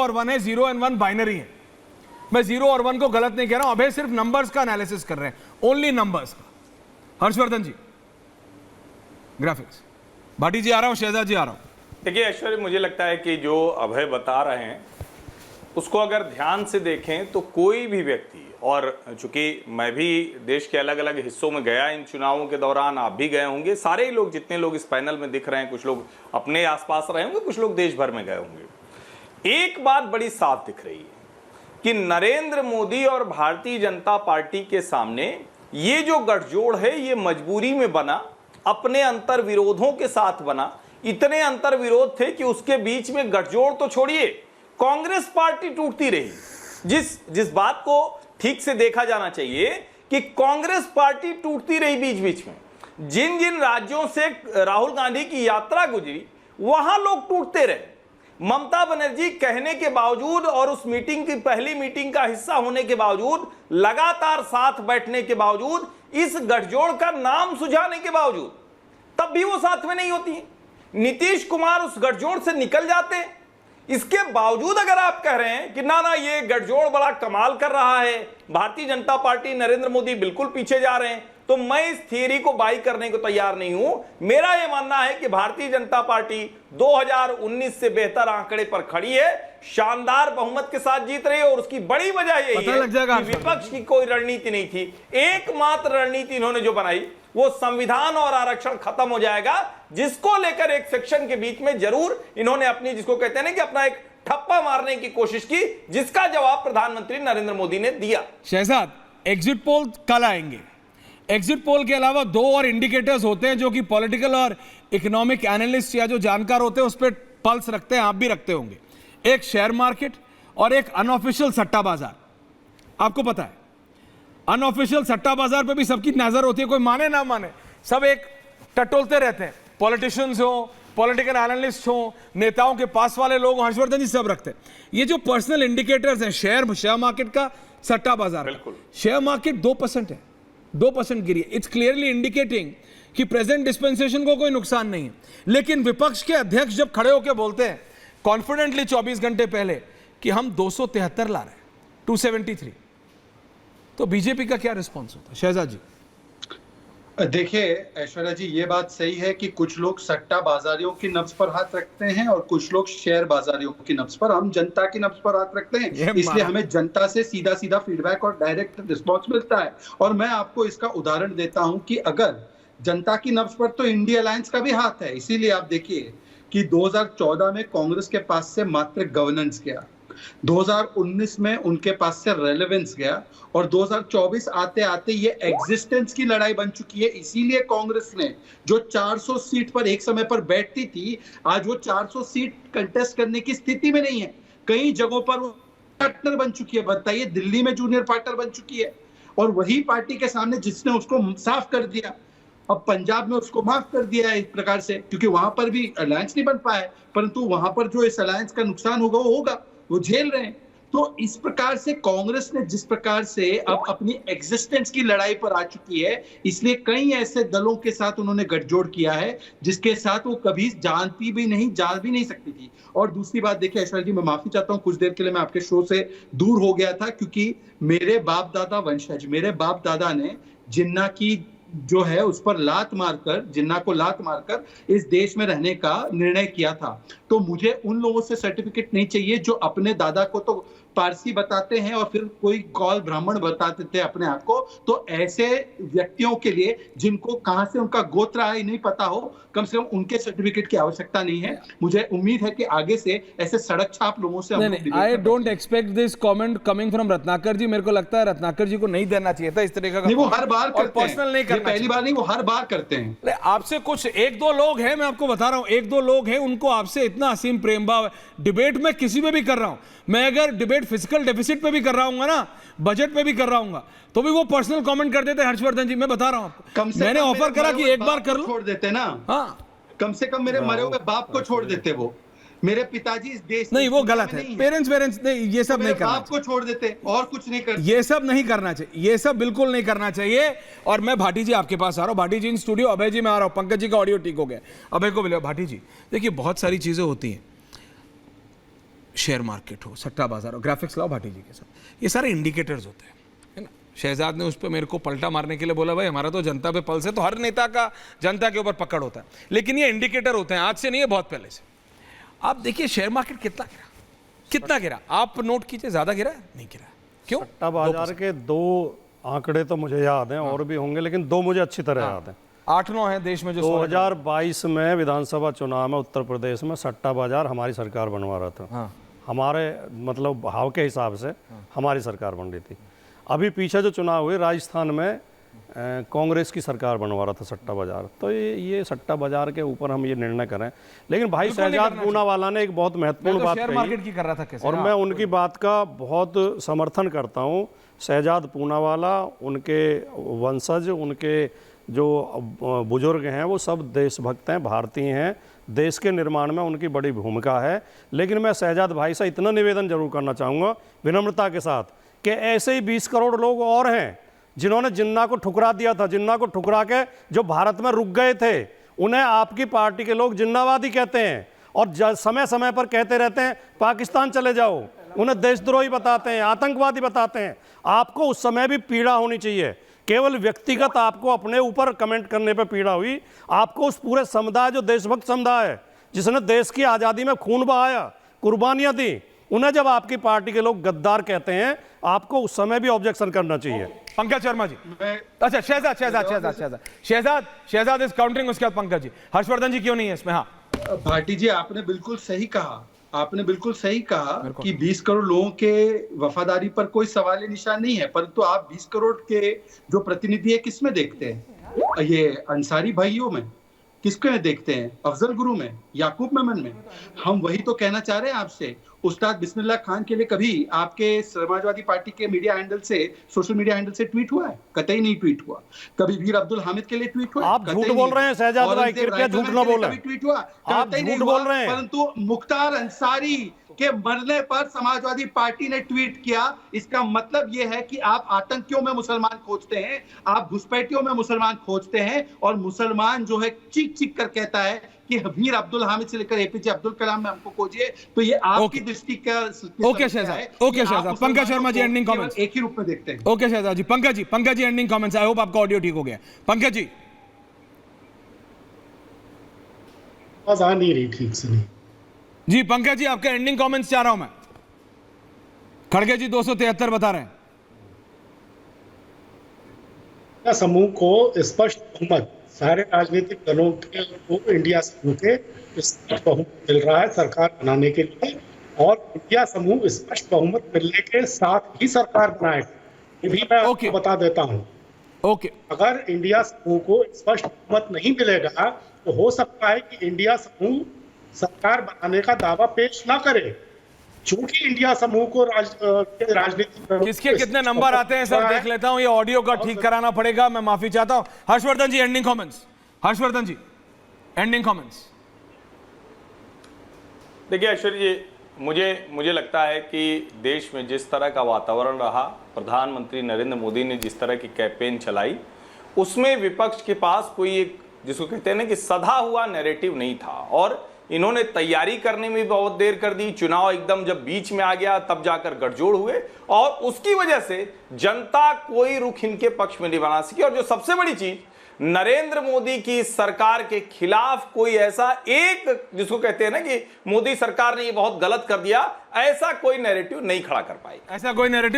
और 1 है, 0 and 1 binary है। मैं 0 और 1 को गलत नहीं कह रहा हूं, अभय सिर्फ नंबर्स का एनालिसिस कर रहे हैं, ओनली नंबर्स का। हर्षवर्धन जी ग्राफिक्स, भाटी जी आ रहा हूं, शहजाद जी आ रहा हूं। देखिए ऐश्वर्य, मुझे लगता है कि जो अभय बता रहे हैं उसको अगर ध्यान से देखें तो कोई भी व्यक्ति, और चूंकि मैं भी देश के अलग अलग हिस्सों में गया इन चुनावों के दौरान, आप भी गए होंगे, सारे ही लोग, जितने लोग इस पैनल में दिख रहे हैं, कुछ लोग अपने आसपास रहे होंगे, कुछ लोग देश भर में गए होंगे। एक बात बड़ी साफ दिख रही है कि नरेंद्र मोदी और भारतीय जनता पार्टी के सामने ये जो गठजोड़ है ये मजबूरी में बना, अपने अंतर विरोधों के साथ बना। इतने अंतर विरोध थे कि उसके बीच में गठजोड़ तो छोड़िए, कांग्रेस पार्टी टूटती रही। जिस बात को ठीक से देखा जाना चाहिए कि कांग्रेस पार्टी टूटती रही बीच बीच में। जिन जिन राज्यों से राहुल गांधी की यात्रा गुजरी वहां लोग टूटते रहे। ममता बनर्जी कहने के बावजूद और उस मीटिंग की पहली मीटिंग का हिस्सा होने के बावजूद, लगातार साथ बैठने के बावजूद, इस गठजोड़ का नाम सुझाने के बावजूद, तब भी वो साथ में नहीं होती। नीतीश कुमार उस गठजोड़ से निकल जाते हैं। इसके बावजूद अगर आप कह रहे हैं कि ना ना ये गठजोड़ बड़ा कमाल कर रहा है, भारतीय जनता पार्टी, नरेंद्र मोदी बिल्कुल पीछे जा रहे हैं, तो मैं इस थियरी को बाई करने को तैयार नहीं हूं। मेरा यह मानना है कि भारतीय जनता पार्टी 2019 से बेहतर आंकड़े पर खड़ी है, शानदार बहुमत के साथ जीत रही है, और उसकी बड़ी वजह यही है कि विपक्ष की कोई रणनीति नहीं थी। एकमात्र रणनीति इन्होंने जो बनाई वो संविधान और आरक्षण खत्म हो जाएगा, जिसको लेकर एक सेक्शन के बीच में जरूर इन्होंने अपनी, जिसको कहते हैं ना कि अपना एक ठप्पा मारने की कोशिश की, जिसका जवाब प्रधानमंत्री नरेंद्र मोदी ने दिया। शहजाद, एग्जिट पोल कल आएंगे। एग्जिट पोल के अलावा 2 और इंडिकेटर्स होते हैं जो कि पॉलिटिकल और इकोनॉमिक एनालिस्ट या जो जानकार होते हैं उस पर पल्स रखते हैं, आप भी रखते होंगे। एक शेयर मार्केट और एक अनऑफिशियल सट्टा बाजार। आपको पता है अनऑफिशियल सट्टा बाजार पे भी सबकी नजर होती है, कोई माने ना माने, सब एक टटोलते रहते हैं। पॉलिटिशियंस हो, पॉलिटिकल एनालिस्ट हो, नेताओं के पास वाले लोग, हर्षवर्धन जी सब रखते हैं। ये जो पर्सनल इंडिकेटर्स हैं, शेयर मार्केट का, सट्टा बाजार, बिल्कुल शेयर मार्केट 2% है, 2% गिरी है। इट्स क्लियरली इंडिकेटिंग कि प्रेजेंट डिस्पेंसेशन को कोई नुकसान नहीं है। लेकिन विपक्ष के अध्यक्ष जब खड़े होकर बोलते हैं कॉन्फिडेंटली 24 घंटे पहले कि हम 273 ला रहे हैं, 273, तो बीजेपी का क्या रिस्पॉन्स होता है? शहजाद जी देखिए ऐश्वर्या जी, ये बात सही है कि कुछ लोग सट्टा बाजारियों की नब्ज पर हाथ रखते हैं और कुछ लोग शेयर बाजारियों की नब्ज पर, हम जनता की नब्ज पर हाथ रखते हैं। इसलिए हमें जनता से सीधा सीधा फीडबैक और डायरेक्ट रिस्पॉन्स मिलता है। और मैं आपको इसका उदाहरण देता हूं कि अगर जनता की नब्ज पर तो इंडिया अलायंस का भी हाथ है। इसीलिए आप देखिए कि 2014 में कांग्रेस के पास से मात्र गवर्नेंस गया, 2019 में उनके पास से रेलेवेंस गया, और 2024 आते आते ये एग्जिस्टेंस की लड़ाई बन चुकी है। इसीलिए कांग्रेस ने जो 400 सीट पर एक समय पर बैठती थी, आज वो 400 सीट कंटेस्ट करने की स्थिति में नहीं है। कई जगहों पर वो पार्टनर बन चुकी है। बताइए, दिल्ली में जूनियर पार्टनर बन चुकी है, और वही पार्टी के सामने जिसने उसको साफ कर दिया, अब पंजाब में उसको माफ कर दिया है एक प्रकार से, क्योंकि वहां पर भी अलायंस नहीं बन पाया, परंतु वहां पर जो इस अलायंस का नुकसान होगा वो होगा, वो झेल रहे हैं। तो इस प्रकार से कांग्रेस ने जिस प्रकार से अब अपनी एग्जिस्टेंस की लड़ाई पर आ चुकी है, इसलिए कई ऐसे दलों के साथ उन्होंने गठजोड़ किया है जिसके साथ वो कभी जान भी नहीं सकती थी। और दूसरी बात देखिए ऐश्वर्या जी, मैं माफी चाहता हूं, कुछ देर के लिए मैं आपके शो से दूर हो गया था, क्योंकि मेरे बाप दादा वंशज, मेरे बाप दादा ने जिन्ना की जो है उस पर जिन्ना को लात मारकर इस देश में रहने का निर्णय किया था। तो मुझे उन लोगों से सर्टिफिकेट नहीं चाहिए जो अपने दादा को तो पारसी बताते हैं और फिर कोई कौल ब्राह्मण बताते थे अपने आप को। तो ऐसे व्यक्तियों के लिए जिनको कहां से उनका गोत्र है नहीं पता हो, कम से कम उनके सर्टिफिकेट की आवश्यकता नहीं है। मुझे उम्मीद है कि आगे से ऐसे सड़क छाप लोगों से I don't expect this comment coming from Ratnakar ji. मेरे को लगता है रत्नाकर जी को नहीं देना चाहिए था इस तरह का। नहीं, वो हर बार करते हैं, पर्सनल नहीं करना, पहली बार नहीं, वो हर बार करते हैं। आपसे कुछ 1-2 लोग हैं, मैं आपको बता रहा हूं, 1-2 लोग हैं, उनको आपसे इतना असीम प्रेम भाव है। डिबेट में किसी पे भी कर रहा हूं मैं, अगर डिबेट फिजिकल डेफिसिट पे भी कर रहा हूं ना, बजट पे भी कर रहा हूं, तो भी वो पर्सनल कमेंट कर देते हैं। हर्षवर्धन जी मैं बता रहा हूं आपको, मैंने ऑफर करा कि एक बार कर लो, छोड़ देते ना। हाँ, कम से कम मेरे मरे हुए बाप को छोड़ देते। वो मेरे पिताजी इस देश नहीं, वो गलत है। पेरेंट्स नहीं, ये सब नहीं करना, बाप को छोड़ देते और कुछ नहीं करते। ये सब नहीं करना चाहिए, ये सब बिल्कुल नहीं करना चाहिए। और मैं भाटी जी आपके पास आ रहा हूं, भाटी जी इन स्टूडियो, अभय जी मैं आ रहा हूं, पंकज जी का ऑडियो ठीक हो गया, अभय को मिले। भाटी जी देखिए, बहुत सारी चीजें होती हैं, शेयर मार्केट हो, सट्टा बाजार हो, ग्राफिक्स लाओ भाटी जी के साथ, ये सारे इंडिकेटर्स होते हैं, है ना। शहजाद ने उस पर मेरे को पलटा मारने के लिए बोला, भाई हमारा तो जनता पे पल्स है, तो हर नेता का जनता के ऊपर पकड़ होता है, लेकिन ये इंडिकेटर होते हैं, आज से नहीं है, बहुत पहले से। आप देखिए शेयर मार्केट कितना गिरा, आप नोट कीजिए, ज्यादा गिरा नहीं गिरा, क्यों? सट्टा बाजार के 2 आंकड़े तो मुझे याद हैं, और भी होंगे, लेकिन 2 मुझे अच्छी तरह याद हैं। 8-9 है देश में जो 2022 में विधानसभा चुनाव में उत्तर प्रदेश में सट्टा बाजार हमारी सरकार बनवा रहा था। हाँ। हमारे मतलब भाव के हिसाब से हमारी सरकार बन रही थी। अभी पीछे जो चुनाव हुए राजस्थान में कांग्रेस की सरकार बनवा रहा था सट्टा बाजार। तो ये सट्टा बाजार के ऊपर हम ये निर्णय करें, लेकिन भाई शहजाद पूनावाला ने एक बहुत महत्वपूर्ण बात कही, मार्केट की कर रहा था कैसे, और मैं उनकी बात का बहुत समर्थन करता हूँ। शहजाद पूनावाला, उनके वंशज, उनके जो बुजुर्ग हैं वो सब देशभक्त हैं, भारतीय हैं, देश के निर्माण में उनकी बड़ी भूमिका है। लेकिन मैं शहजाद भाई से इतना निवेदन जरूर करना चाहूँगा विनम्रता के साथ कि ऐसे ही 20 करोड़ लोग और हैं जिन्होंने जिन्ना को ठुकरा दिया था, जिन्ना को ठुकरा के जो भारत में रुक गए थे, उन्हें आपकी पार्टी के लोग जिन्नावादी कहते हैं और समय समय पर कहते रहते हैं पाकिस्तान चले जाओ, उन्हें देशद्रोही बताते हैं, आतंकवादी बताते हैं। आपको उस समय भी पीड़ा होनी चाहिए, केवल व्यक्तिगत आपको अपने ऊपर कमेंट करने पर पीड़ा हुई, आपको उस पूरे समुदाय जो देशभक्त समुदाय है, जिसने देश की आज़ादी में खून बहाया, कुर्बानियाँ दी, उन्हें जब आपकी पार्टी के लोग गद्दार कहते हैं, आपको उस समय भी ऑब्जेक्शन करना चाहिए। पंकज शर्मा जी, अच्छा शहजाद इज काउंटरिंग, उसके बाद पंकज जी, हर्षवर्धन जी क्यों नहीं है इसमें? हाँ भाटी जी, आपने बिल्कुल सही कहा, आपने बिल्कुल सही कहा कि 20 करोड़ लोगों के वफादारी पर कोई सवाल निशान नहीं है, परंतु आप 20 करोड़ के जो प्रतिनिधि है किसमें देखते हैं? ये अंसारी भाइयों में, किसके देखते हैं? अफजल गुरु में, याकूब मेमन में। हम वही तो कहना चाह रहे हैं आपसे। उस्ताद बिस्मिल्लाह खान के लिए कभी आपके समाजवादी पार्टी के मीडिया हैंडल से, सोशल मीडिया हैंडल से ट्वीट हुआ है? कतई नहीं ट्वीट हुआ। कभी वीर अब्दुल हामिद के लिए ट्वीट हुआ? आप झूठ बोल रहे हैं शहजाद भाई, कृपया झूठ न बोलें। ट्वीट हुआ? आप झूठ बोल रहे हैं। परंतु मुख्तार अंसारी के मरने पर समाजवादी पार्टी ने ट्वीट किया। इसका मतलब यह है कि आप आतंकियों में मुसलमान खोजते हैं, आप घुसपैठियों में मुसलमान खोजते हैं, और मुसलमान जो है चीख चीख कर कहता है कि वीर अब्दुल हामिद से लेकर एपीजे अब्दुल कलाम में हमको खोजिए। तो ये आपकी दृष्टि का okay Shahzad, Pankaj Sharma ji ending comments एक ही रूप में देखते हैं। Okay Shahzad ji, Pankaj ji ending comments. I hope आपका ऑडियो ठीक हो गया। पंकज जी, आवाज आ नहीं रही ठीक से। नहीं जी पंकज जी, आपके एंडिंग कमेंट्स चाह रहा हूं मैं। खड़गे जी 273 बता रहे हैं। समूह को स्पष्ट बहुमत, सारे राजनीतिक दलों को इंडिया समूह के स्पष्ट बहुमत मिल रहा है सरकार बनाने के लिए, और इंडिया समूह स्पष्ट बहुमत मिलने के साथ ही सरकार बनाएगा। ये भी मैं आपको बता देता हूँ। ओके, अगर इंडिया समूह को स्पष्ट बहुमत नहीं मिलेगा तो हो सकता है कि इंडिया समूह सरकार बनाने का दावा पेश ना करे, चूंकि इंडिया समूह को राजनीतिक किसके कितने नंबर आते हैं सर देख लेता हूं, ये ऑडियो का ठीक कराना पड़ेगा, मैं माफी चाहता हूं। हर्षवर्धन जी एंडिंग कमेंट्स। हर्षवर्धन जी एंडिंग कमेंट्स। देखिए ऐश्वर्य जी, मुझे लगता है कि देश में जिस तरह का वातावरण रहा, प्रधानमंत्री नरेंद्र मोदी ने जिस तरह की कैंपेन चलाई, उसमें विपक्ष के पास कोई एक जिसको कहते हैं ना कि सधा हुआ नैरेटिव नहीं था, और इन्होंने तैयारी करने में बहुत देर कर दी। चुनाव एकदम जब बीच में आ गया तब जाकर गठजोड़ हुए, और उसकी वजह से जनता कोई रुख इनके पक्ष में नहीं बना सकी। और जो सबसे बड़ी चीज, नरेंद्र मोदी की सरकार के खिलाफ कोई ऐसा एक जिसको कहते हैं ना कि मोदी सरकार ने ये बहुत गलत कर दिया, ऐसा कोई नैरेटिव नहीं खड़ा कर पाई। ऐसा कोई नैरेटिव